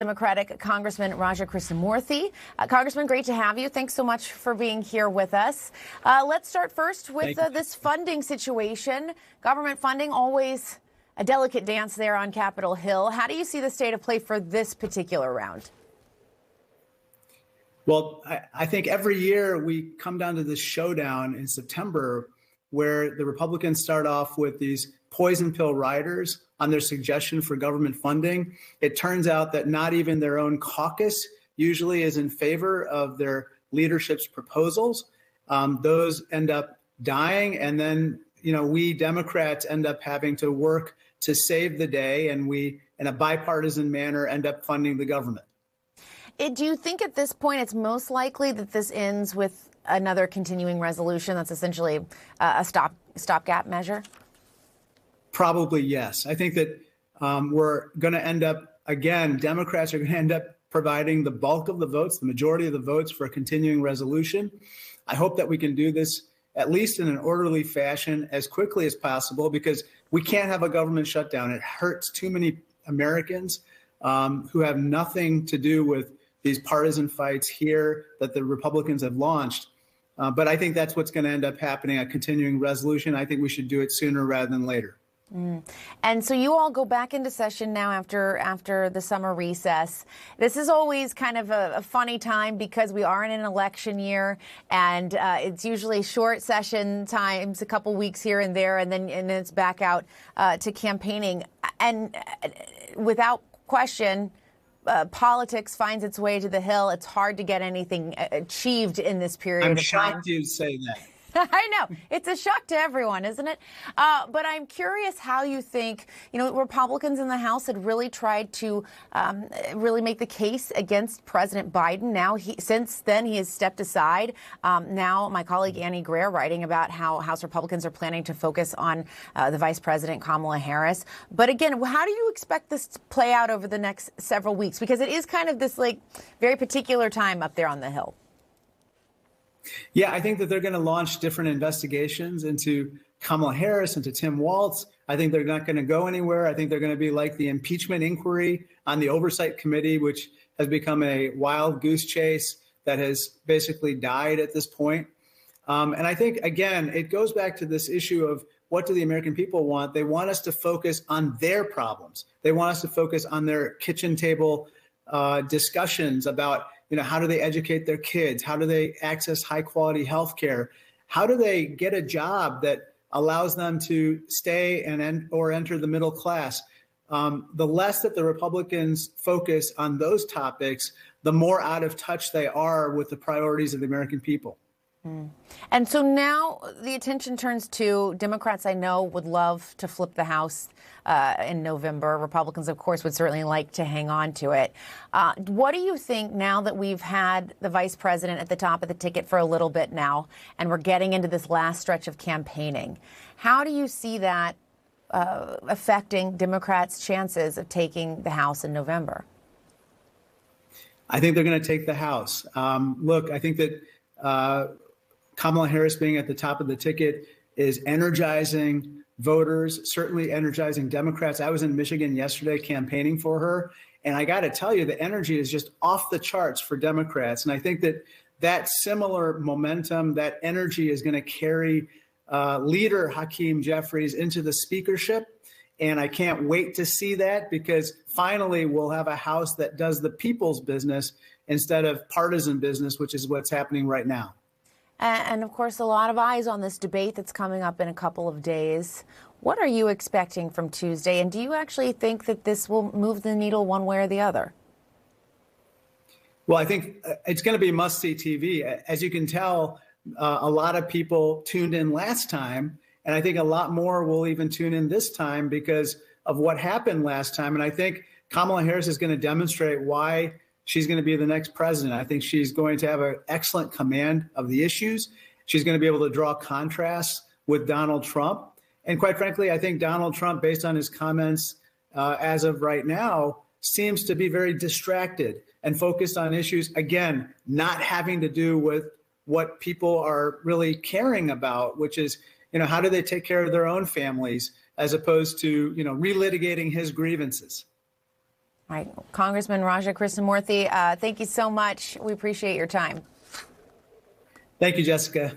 Democratic Congressman Krishnamoorthi. Congressman, great to have you. Thanks so much for being here with us. Let's start first with this funding situation. Government funding, always a delicate dance there on Capitol Hill. How do you see the state of play for this particular round? Well, I think every year we come down to this showdown in September where the Republicans start off with these poison pill riders on their suggestion for government funding. It turns out that not even their own caucus usually is in favor of their leadership's proposals. Those end up dying. And then, we Democrats end up having to work to save the day. And we, in a bipartisan manner, end up funding the government. Do you think at this point it's most likely that this ends with another continuing resolution that's essentially a stopgap measure? Probably, yes. I think that we're going to end up, again, Democrats are going to end up providing the bulk of the votes, the majority of the votes for a continuing resolution. I hope that we can do this at least in an orderly fashion as quickly as possible, because we can't have a government shutdown. It hurts too many Americans who have nothing to do with these partisan fights here that the Republicans have launched. But I think that's what's going to end up happening, a continuing resolution. I think we should do it sooner rather than later. And so you all go back into session now after the summer recess. This is always kind of a funny time because we are in an election year, and it's usually short session times, a couple weeks here and there, and then it's back out to campaigning. And without question, politics finds its way to the Hill. It's hard to get anything achieved in this period of time. I'm shocked you say that. I know. It's a shock to everyone, isn't it? But I'm curious how you think, Republicans in the House had really tried to really make the case against President Biden. Now, since then, he has stepped aside. Now, my colleague Annie Greer writing about how House Republicans are planning to focus on the Vice President, Kamala Harris. But again, how do you expect this to play out over the next several weeks? Because it is kind of this very particular time up there on the Hill. Yeah, I think that they're going to launch different investigations into Kamala Harris, into Tim Walz. I think they're not going to go anywhere. I think they're going to be like the impeachment inquiry on the Oversight Committee, which has become a wild goose chase that has basically died at this point. And I think, again, it goes back to this issue of what do the American people want? They want us to focus on their problems. They want us to focus on their kitchen table discussions about how do they educate their kids? How do they access high quality health care? How do they get a job that allows them to stay or enter the middle class? The less that the Republicans focus on those topics, the more out of touch they are with the priorities of the American people. And so now the attention turns to Democrats, I know, would love to flip the House in November. Republicans, of course, would certainly like to hang on to it. What do you think now that we've had the vice president at the top of the ticket for a little bit now, and we're getting into this last stretch of campaigning? How do you see that affecting Democrats' chances of taking the House in November? I think they're going to take the House. Look, I think that Kamala Harris being at the top of the ticket is energizing voters, certainly energizing Democrats. I was in Michigan yesterday campaigning for her, and I got to tell you, the energy is just off the charts for Democrats. And I think that similar momentum, that energy is going to carry leader Hakeem Jeffries into the speakership. And I can't wait to see that, because finally we'll have a House that does the people's business instead of partisan business, which is what's happening right now. And of course, a lot of eyes on this debate that's coming up in a couple of days. What are you expecting from Tuesday? And do you actually think that this will move the needle one way or the other? Well, I think it's going to be must-see TV. As you can tell, a lot of people tuned in last time, and I think a lot more will even tune in this time because of what happened last time. And I think Kamala Harris is going to demonstrate why she's going to be the next president. I think she's going to have an excellent command of the issues. She's going to be able to draw contrasts with Donald Trump. And quite frankly, I think Donald Trump, based on his comments as of right now, seems to be very distracted and focused on issues, again, not having to do with what people are really caring about, which is, how do they take care of their own families as opposed to, relitigating his grievances. All right, Congressman Raja Krishnamoorthi, thank you so much. We appreciate your time. Thank you, Jessica.